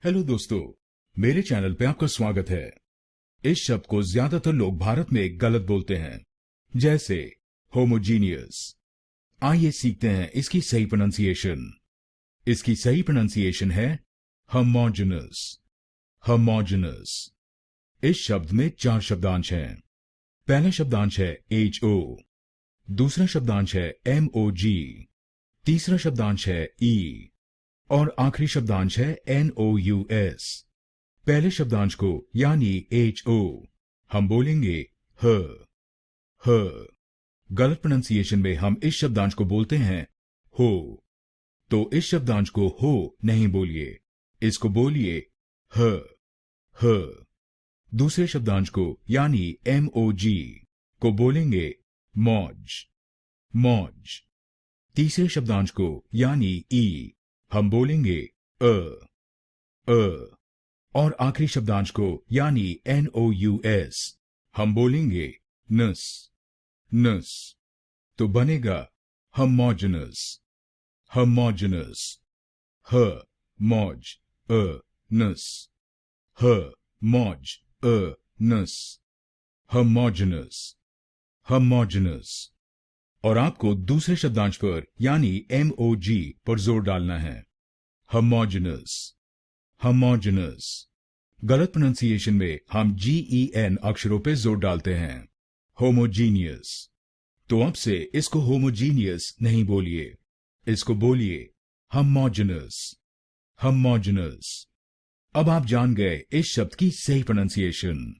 Hello दोस्तों, मेरे channel पे आपका स्वागत है। इस शब्द को ज्यादातर लोग भारत में गलत बोलते हैं, जैसे होमोजीनियस। आइए सीखते हैं इसकी सही प्रोनाउंसिएशन। इसकी सही प्रोनाउंसिएशन है होमोजेनस। होमोजेनस। इस शब्द में 4 शब्दांश हैं। पहला शब्दांश है HO, दूसरा शब्दांश है MOG, तीसरा शब्दांश है E और आखिरी शब्दांश है NOUS। पहले शब्दांश को यानी HO हम बोलेंगे ह। ह। गलत प्रोनाउंसिएशन में हम इस शब्दांश को बोलते हैं हो। तो इस शब्दांश को हो नहीं बोलिए, इसको बोलिए ह। ह। दूसरे शब्दांश को यानी MOG को बोलेंगे मौज। मौज। तीसरे शब्दांश को यानी E हम बोलेंगे अ। और आखिरी शब्दांश को यानी NOUS हम बोलेंगे नस। नस। तो बनेगा होमोजेनस। होमोजेनस। ह मौज अ नस। ह मौज अ नस। होमोजेनस। होमोजेनस। और आपको दूसरे शब्दांश पर यानी MOG पर जोर डालना है। होमोजेनस। होमोजेनस। गलत प्रोनाउंसिएशन में हम GEN अक्षरों पे जोर डालते हैं। होमोजीनियस। तो अब से इसको होमोजीनियस नहीं बोलिए, इसको बोलिए होमोजेनस। होमोजेनस। अब आप जान गए इस शब्द की सही प्रोनाउंसिएशन।